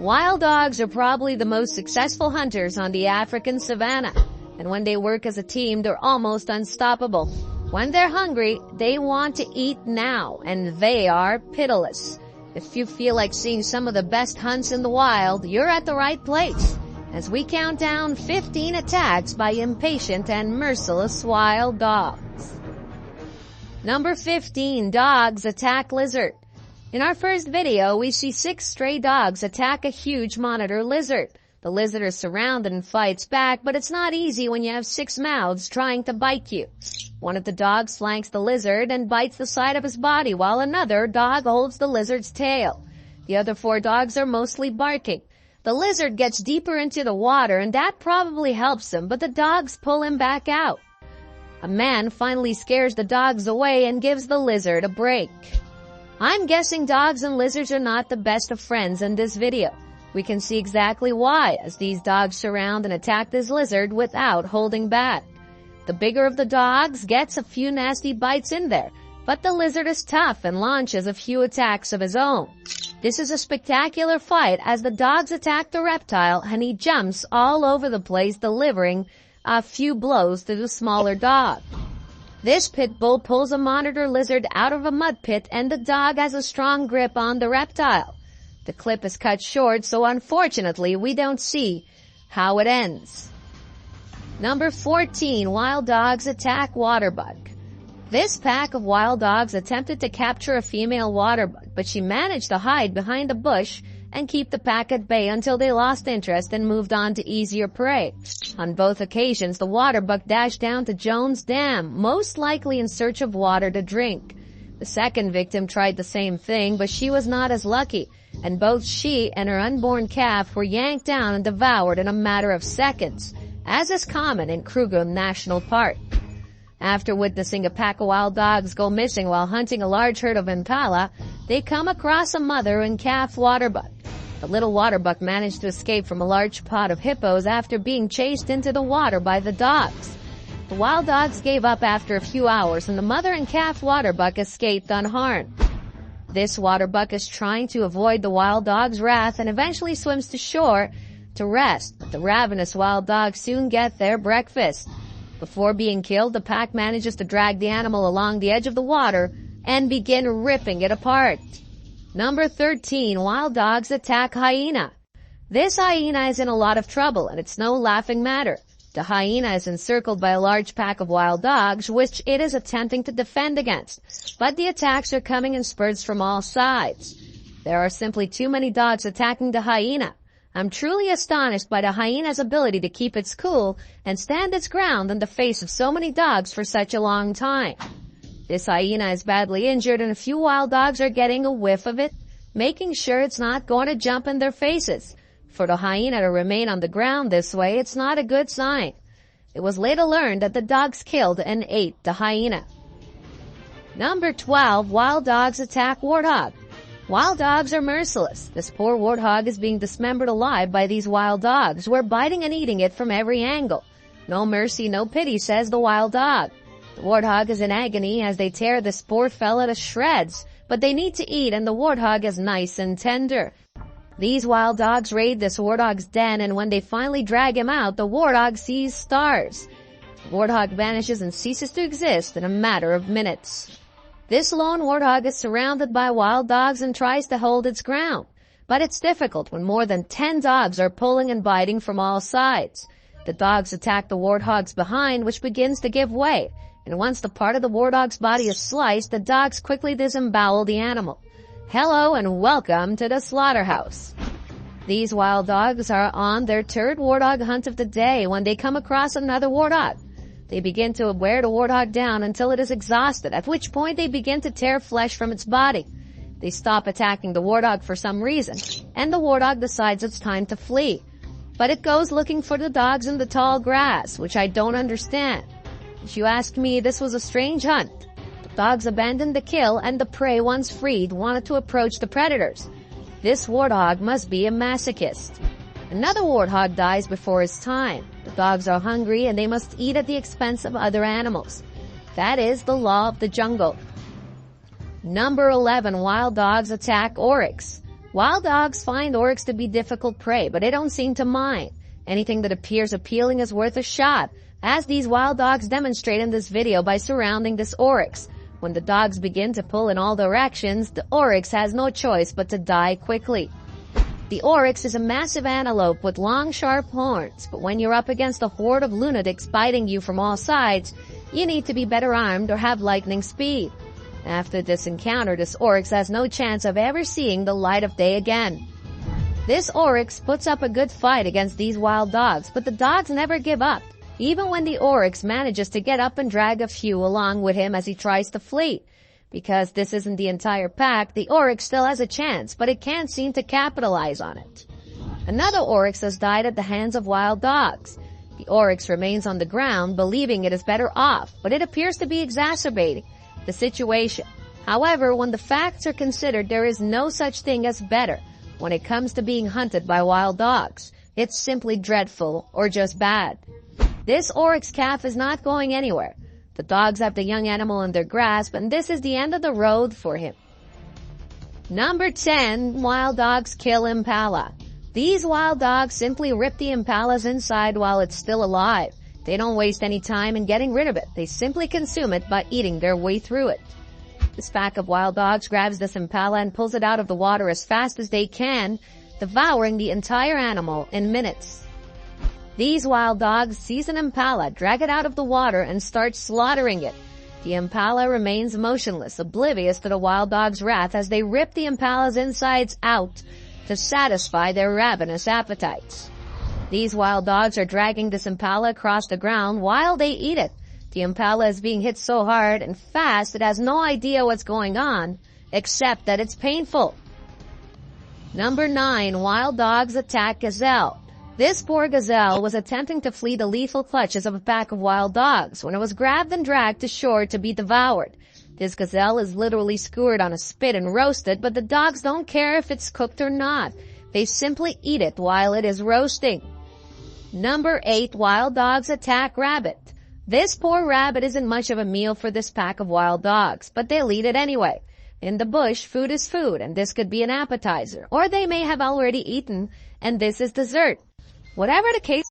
Wild dogs are probably the most successful hunters on the African savanna, and when they work as a team, they're almost unstoppable. When they're hungry, they want to eat now, and they are pitiless. If you feel like seeing some of the best hunts in the wild, you're at the right place, as we count down 15 attacks by impatient and merciless wild dogs. Number 15, dogs attack lizard. In our first video, we see 6 stray dogs attack a huge monitor lizard. The lizard is surrounded and fights back, but it's not easy when you have 6 mouths trying to bite you. One of the dogs flanks the lizard and bites the side of his body, while another dog holds the lizard's tail. The other 4 dogs are mostly barking. The lizard gets deeper into the water, and that probably helps him, but the dogs pull him back out. A man finally scares the dogs away and gives the lizard a break. I'm guessing dogs and lizards are not the best of friends in this video. We can see exactly why, as these dogs surround and attack this lizard without holding back. The bigger of the dogs gets a few nasty bites in there, but the lizard is tough and launches a few attacks of his own. This is a spectacular fight as the dogs attack the reptile and he jumps all over the place, delivering a few blows to the smaller dog. This pit bull pulls a monitor lizard out of a mud pit, and the dog has a strong grip on the reptile. The clip is cut short, so unfortunately we don't see how it ends. Number 14, wild dogs attack water bug. This pack of wild dogs attempted to capture a female water bug, but she managed to hide behind a bush and keep the pack at bay until they lost interest and moved on to easier prey. On both occasions, the water buck dashed down to Jones Dam, most likely in search of water to drink. The second victim tried the same thing, but she was not as lucky, and both she and her unborn calf were yanked down and devoured in a matter of seconds, as is common in Kruger National Park. After witnessing a pack of wild dogs go missing while hunting a large herd of impala, they come across a mother and calf water buck. The little water buck managed to escape from a large pod of hippos after being chased into the water by the dogs. The wild dogs gave up after a few hours, and the mother and calf water buck escaped unharmed. This water buck is trying to avoid the wild dog's wrath and eventually swims to shore to rest, but the ravenous wild dogs soon get their breakfast. Before being killed, the pack manages to drag the animal along the edge of the water and begin ripping it apart. Number 13, wild dogs attack hyena. This hyena is in a lot of trouble, and it's no laughing matter. The hyena is encircled by a large pack of wild dogs, which it is attempting to defend against, but the attacks are coming in spurts from all sides. There are simply too many dogs attacking the hyena. I'm truly astonished by the hyena's ability to keep its cool and stand its ground in the face of so many dogs for such a long time. This hyena is badly injured, and a few wild dogs are getting a whiff of it, making sure it's not going to jump in their faces. For the hyena to remain on the ground this way, it's not a good sign. It was later learned that the dogs killed and ate the hyena. Number 12, wild dogs attack warthog. Wild dogs are merciless. This poor warthog is being dismembered alive by these wild dogs, who are biting and eating it from every angle. No mercy, no pity, says the wild dog. The warthog is in agony as they tear this poor fella to shreds, but they need to eat, and the warthog is nice and tender. These wild dogs raid this warthog's den, and when they finally drag him out, the warthog sees stars. The warthog vanishes and ceases to exist in a matter of minutes. This lone warthog is surrounded by wild dogs and tries to hold its ground, but it's difficult when more than 10 dogs are pulling and biting from all sides. The dogs attack the warthog's behind, which begins to give way, and once the part of the warthog's body is sliced, the dogs quickly disembowel the animal. Hello and welcome to the slaughterhouse. These wild dogs are on their 3rd warthog hunt of the day when they come across another warthog. They begin to wear the warthog down until it is exhausted, at which point they begin to tear flesh from its body. They stop attacking the warthog for some reason, and the warthog decides it's time to flee. But it goes looking for the dogs in the tall grass, which I don't understand. If you ask me, this was a strange hunt. The dogs abandoned the kill, and the prey, once freed, wanted to approach the predators. This warthog must be a masochist. Another warthog dies before his time. The dogs are hungry, and they must eat at the expense of other animals. That is the law of the jungle. Number 11, wild dogs attack oryx. Wild dogs find oryx to be difficult prey, but they don't seem to mind. Anything that appears appealing is worth a shot, as these wild dogs demonstrate in this video by surrounding this oryx. When the dogs begin to pull in all directions, the oryx has no choice but to die quickly. The oryx is a massive antelope with long, sharp horns, but when you're up against a horde of lunatics biting you from all sides, you need to be better armed or have lightning speed. After this encounter, this oryx has no chance of ever seeing the light of day again. This oryx puts up a good fight against these wild dogs, but the dogs never give up, even when the oryx manages to get up and drag a few along with him as he tries to flee. Because this isn't the entire pack, the oryx still has a chance, but it can't seem to capitalize on it. Another oryx has died at the hands of wild dogs. The oryx remains on the ground, believing it is better off, but it appears to be exacerbating the situation. However, when the facts are considered, there is no such thing as better when it comes to being hunted by wild dogs. It's simply dreadful or just bad. This oryx calf is not going anywhere. The dogs have the young animal in their grasp, and this is the end of the road for him. Number 10, wild dogs kill impala. These wild dogs simply rip the impala's inside while it's still alive. They don't waste any time in getting rid of it. They simply consume it by eating their way through it. This pack of wild dogs grabs this impala and pulls it out of the water as fast as they can, devouring the entire animal in minutes. These wild dogs seize an impala, drag it out of the water, and start slaughtering it. The impala remains motionless, oblivious to the wild dog's wrath as they rip the impala's insides out to satisfy their ravenous appetites. These wild dogs are dragging this impala across the ground while they eat it. The impala is being hit so hard and fast it has no idea what's going on, except that it's painful. Number 9, wild dogs attack gazelle. This poor gazelle was attempting to flee the lethal clutches of a pack of wild dogs when it was grabbed and dragged to shore to be devoured. This gazelle is literally skewered on a spit and roasted, but the dogs don't care if it's cooked or not. They simply eat it while it is roasting. Number 8, wild dogs attack rabbit. This poor rabbit isn't much of a meal for this pack of wild dogs, but they'll eat it anyway. In the bush, food is food, and this could be an appetizer, or they may have already eaten, and this is dessert. Whatever the case